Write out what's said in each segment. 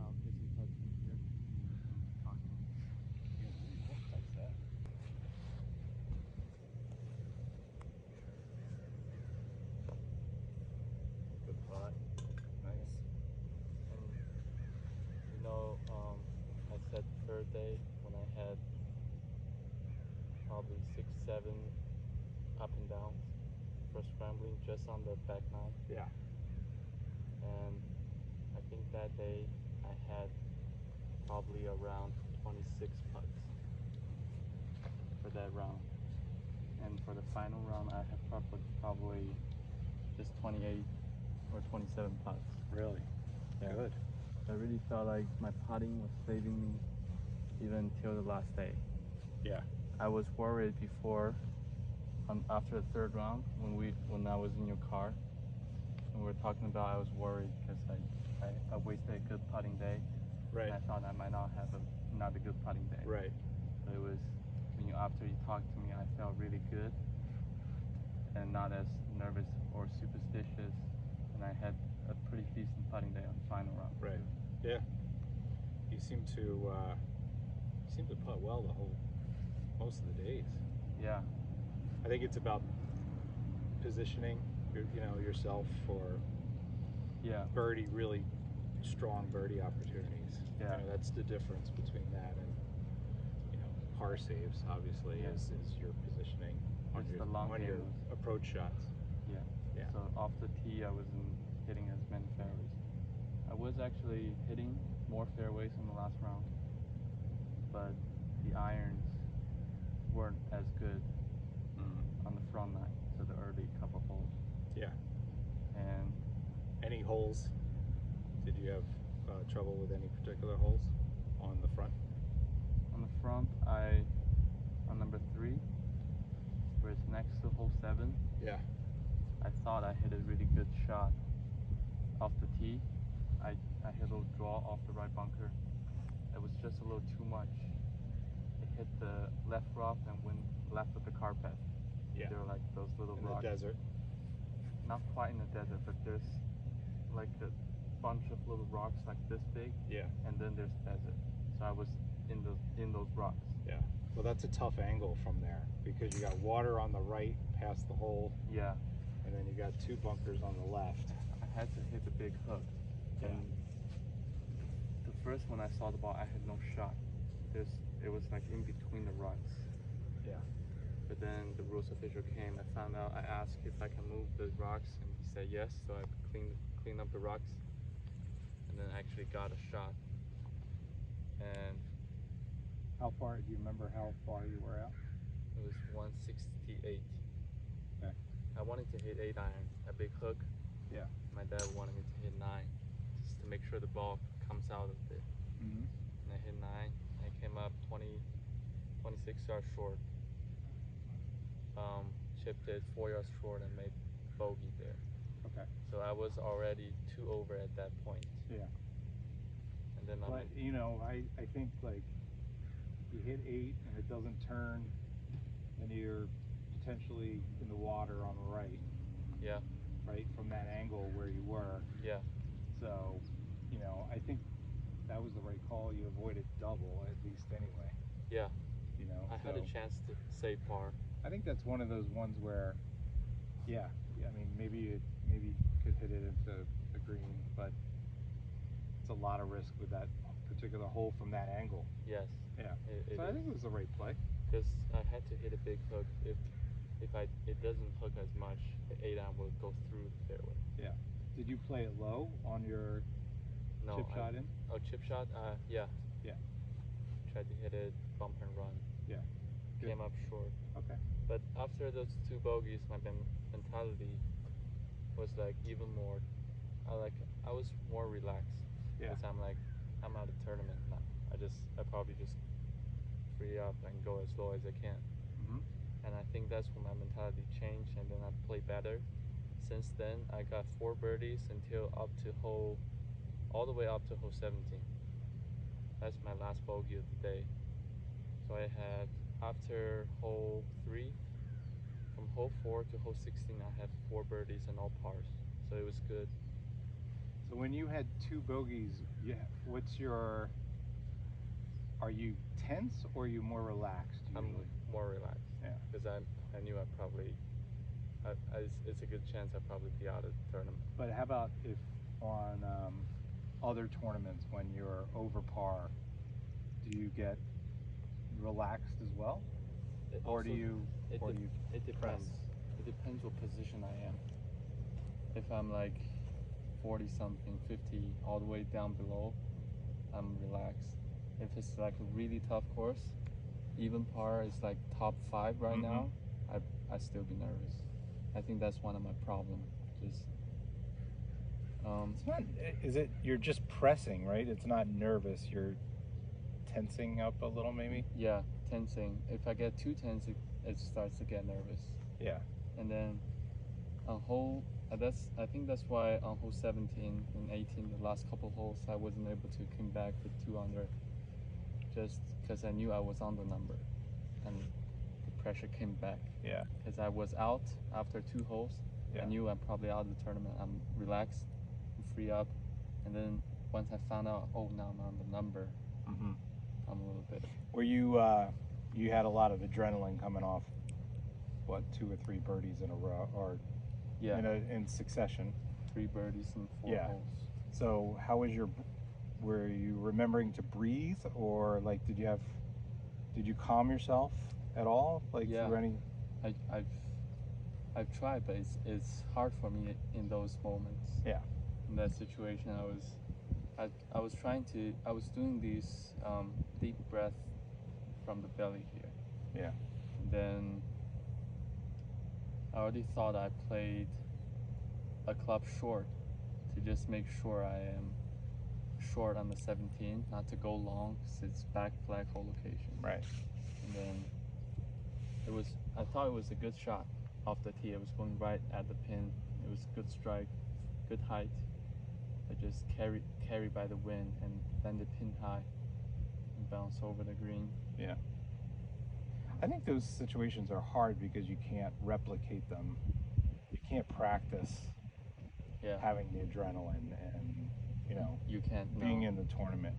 I'll get some putts from here. You can talk to me. Yeah, what putt's that? Good putt. Nice. And you know, I said third day when I had probably 6, 7 up and downs for scrambling just on the back nine. Yeah. And I think that day I had probably around 26 putts for that round. And for the final round, I had probably just 28 or 27 putts. Really? Yeah. Good. I really felt like my putting was saving me even till the last day. Yeah. I was worried before, after the third round, when I was in your car, and we were talking about, I was worried because I wasted a good putting day. Right. And I thought I might not have another good putting day. Right. But it was, after you talked to me, I felt really good and not as nervous or superstitious. And I had a pretty decent putting day on the final round. Right. Yeah. You seem to putt well most of the days. Yeah. I think it's about positioning yourself for birdie, really strong birdie opportunities. Yeah. That's the difference between that and par saves. Obviously, is your positioning on your approach shots. Yeah. Yeah. So off the tee, I wasn't hitting as many fairways. I was actually hitting more fairways in the last round, but the irons weren't as good on the front nine, so the early couple holes. Yeah. And any holes? Did you have trouble with any particular holes on the front? On the front, on number 3, where it's next to hole 7. Yeah. I thought I hit a really good shot off the tee. I hit a little draw off the right bunker. It was just a little too much. It hit the left rough and went left of the carpet. Yeah. There were like those little in rocks. the desert. Not quite in the desert, but there's like a bunch of little rocks like this big. Yeah. And then there's desert. So I was in those rocks. Yeah. Well, that's a tough angle from there because you got water on the right past the hole. Yeah. And then you got 2 bunkers on the left. I had to hit the big hook. Yeah. And the first one I saw the ball, I had no shot. It was like in between the rocks. Yeah. But then the rules official came. I asked if I can move the rocks, and he said yes. So I clean up the rocks, and then actually got a shot. And how far? Do you remember how far you were out? It was 168. Okay. I wanted to hit 8-iron, a big hook. Yeah. My dad wanted me to hit 9, just to make sure the ball comes out of it. And I hit 9. I came up 26 yards short. Chipped it 4 yards short and made bogey there. Okay. So I was already 2 over at that point. Yeah. And then but I think like you hit 8 and it doesn't turn, and you're potentially in the water on the right. Yeah. Right from that angle where you were. Yeah. So, I think that was the right call. You avoided double at least anyway. Yeah. I had a chance to save par. I think that's one of those ones where, I mean, maybe you could hit it into the green, but it's a lot of risk with that particular hole from that angle. Yes. Yeah. So I think it was the right play. Because I had to hit a big hook. If it doesn't hook as much, the 8-iron will go through the fairway. Yeah. Did you play it low on your chip shot in? Oh, chip shot? Yeah. Yeah. Tried to hit it, bump and run. Yeah. Good. Came up short. Okay. But after those 2 bogeys, my mentality was like even more. I was more relaxed. Yeah. Because I'm like, I'm out of tournament now. I probably just free up and go as low as I can. And I think that's when my mentality changed, and then I played better. Since then, I got 4 birdies until all the way up to hole 17. That's my last bogey of the day. So I had, after hole 3, from hole 4 to hole 16, I had 4 birdies and all pars. So it was good. So when you had 2 bogeys, yeah, are you tense or are you more relaxed usually? I'm more relaxed. Yeah. Because I knew I'd probably, it's a good chance I'd probably be out of the tournament. But how about if on other tournaments when you're over par, do you get relaxed as well? Or do you It depends. press? It depends what position I am. If I'm like 40 something, 50, all the way down below, I'm relaxed. If it's like a really tough course, even par is like top 5 right now, I still be nervous. I think that's one of my problems. Just it's not. Is it? You're just pressing, right? It's not nervous. You're tensing up a little, maybe. Yeah, tensing. If I get too tense, it starts to get nervous. Yeah. And then on hole, I think that's why on hole 17 and 18, the last couple holes, I wasn't able to come back with 2 under, just because I knew I was on the number, and the pressure came back. Yeah. Because I was out after 2 holes. Yeah. I knew I'm probably out of the tournament. I'm relaxed, I'm free up, and then once I found out, oh, now I'm on the number, I'm a little bit. Were you? You had a lot of adrenaline coming off. What, 2 or 3 birdies in a row, or yeah, in succession? 3 birdies in 4 holes. So how was were you remembering to breathe, or like did you calm yourself at all, like through any? I've tried, but it's hard for me in those moments. Yeah. In that situation, I was doing these deep breath from the belly here. Yeah. And then I already thought I played a club short to just make sure I am short on the 17, not to go long because it's back flag hole location. Right. And then I thought it was a good shot off the tee. It was going right at the pin. It was good strike, good height. I just carried by the wind and landed pin high and bounced over the green. Yeah. I think those situations are hard because you can't replicate them. You can't practice having the adrenaline and, you can't being in the tournament.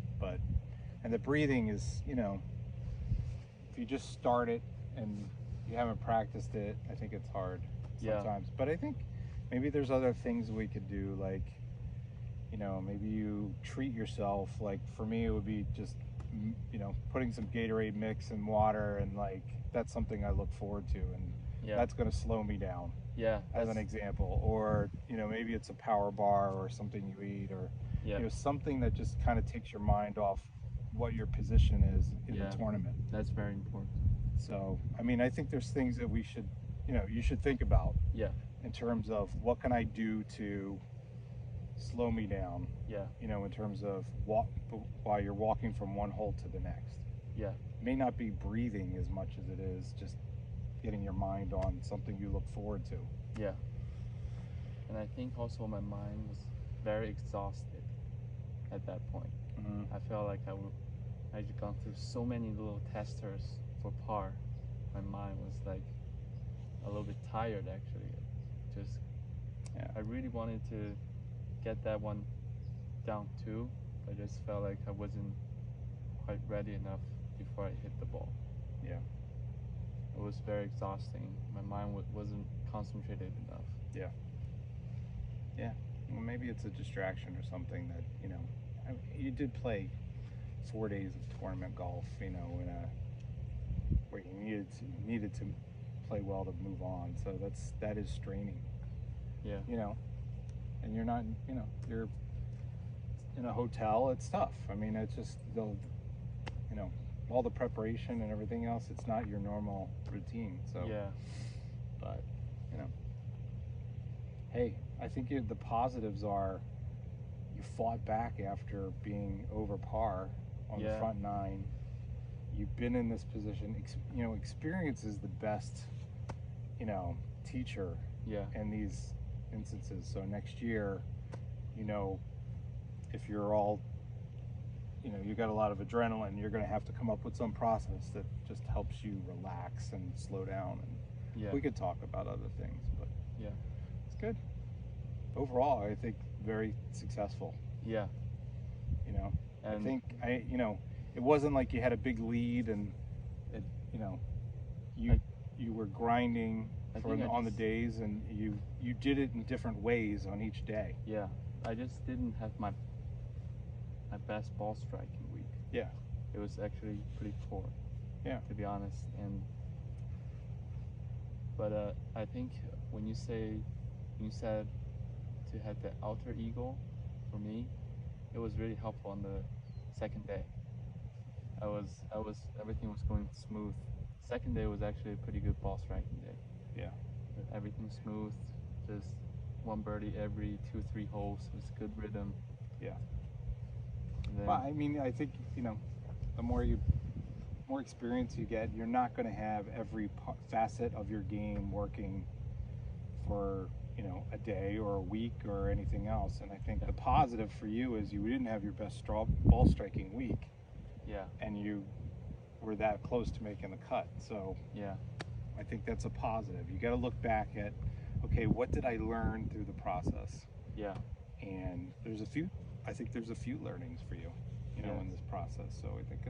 And the breathing is, if you just start it and you haven't practiced it, I think it's hard sometimes. But I think maybe there's other things we could do, like, maybe you treat yourself. Like for me, it would be just, putting some Gatorade mix in water, and like that's something I look forward to, and that's going to slow me down. Yeah. As an example, or maybe it's a power bar or something you eat, or something that just kind of takes your mind off what your position is in the tournament. That's very important. So, I mean, I think there's things that we should, you should think about. Yeah. In terms of what can I do to slow me down. Yeah. In terms of while you're walking from one hole to the next. Yeah. It may not be breathing as much as it is just getting your mind on something you look forward to. Yeah. And I think also my mind was very exhausted at that point. I felt like I'd gone through so many little testers for par. My mind was like a little bit tired, actually. Just, I really wanted to get that one down too. I just felt like I wasn't quite ready enough before I hit the ball. Yeah. It was very exhausting. My mind wasn't concentrated enough. Yeah. Yeah. Well, maybe it's a distraction or something that, you did play 4 days of tournament golf, where you needed to play well to move on. So that is straining. Yeah. And you're not, you're in a hotel. It's tough. I mean, it's just all the preparation and everything else. It's not your normal routine. So yeah. But hey, I think the positives are you fought back after being over par on the front 9. You've been in this position. Experience is the best, teacher in these instances. So next year, if you're all, you got a lot of adrenaline, you're going to have to come up with some process that just helps you relax and slow down. And we could talk about other things, but it's good. overall, I think very successful. Yeah. You know, And I think it wasn't like you had a big lead and it, you were grinding on the days, and you did it in different ways on each day. Yeah, I just didn't have my best ball striking week. Yeah. It was actually pretty poor. Yeah. To be honest, but I think when you said to have the alter ego, for me, it was really helpful on the second day. Everything was going smooth. Second day was actually a pretty good ball striking day. Yeah. Everything smooth, just one birdie every 2-3 holes. It was good rhythm. Yeah. Then, well, I mean, I think the more experience you get, you're not going to have every facet of your game working for a day or a week or anything else. And I think the positive for you is you didn't have your best ball striking week. Yeah. And you were that close to making the cut. So yeah, I think that's a positive. You got to look back at, okay, what did I learn through the process? Yeah. And I think there's a few learnings for you, in this process. So I think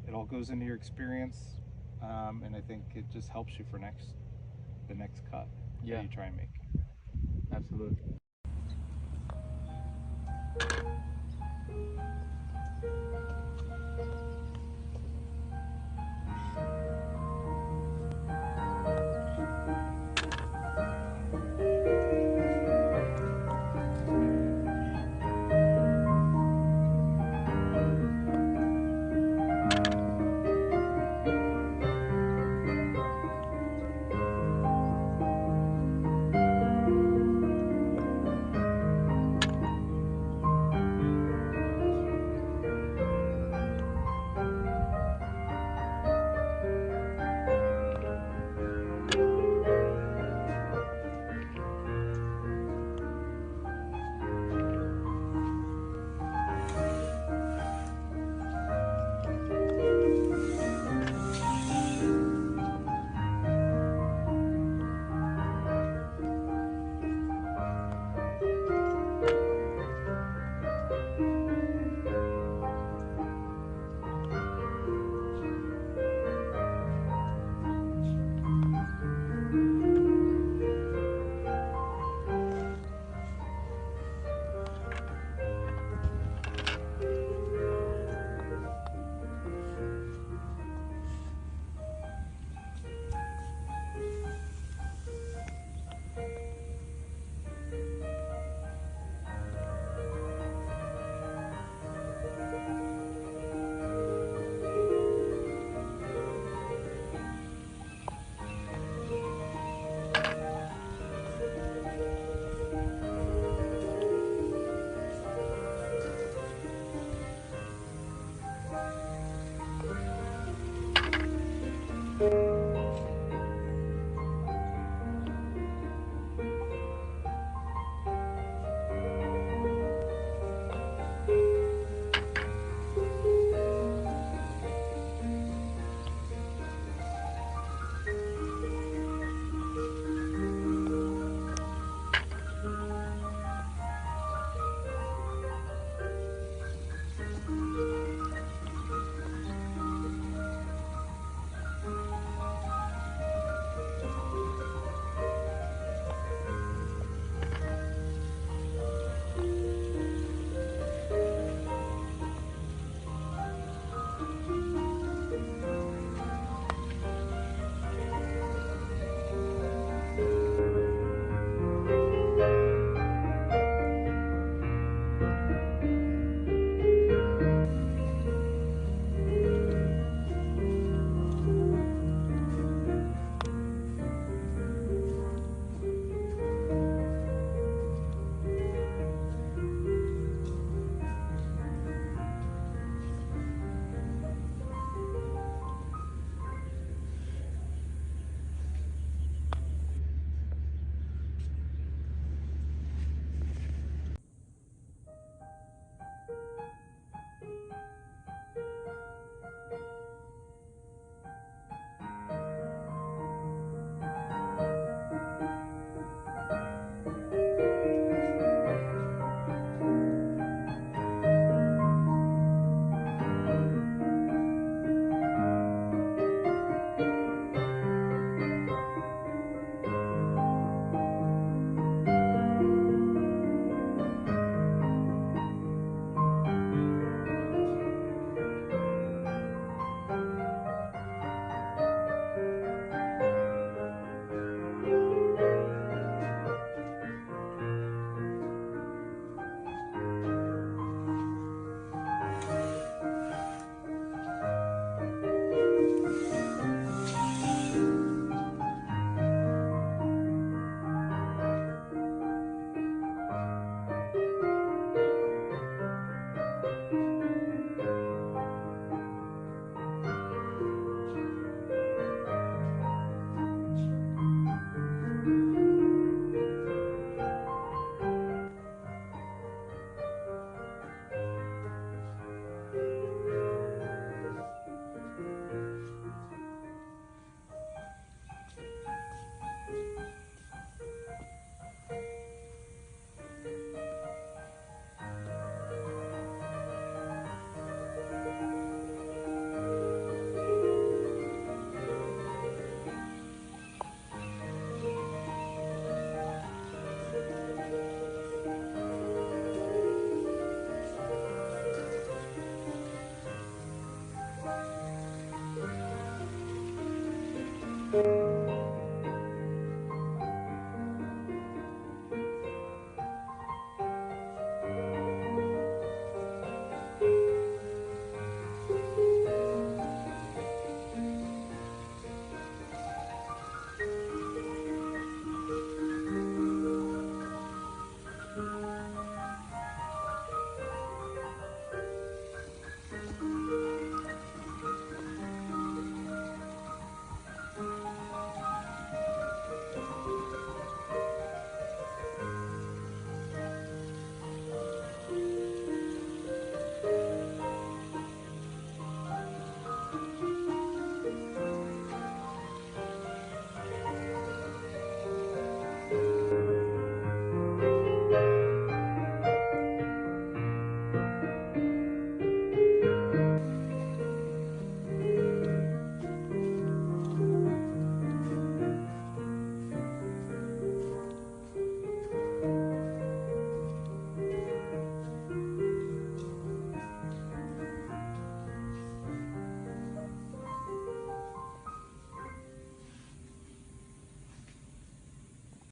it all goes into your experience, and I think it just helps you for the next cut that you try and make. Absolutely.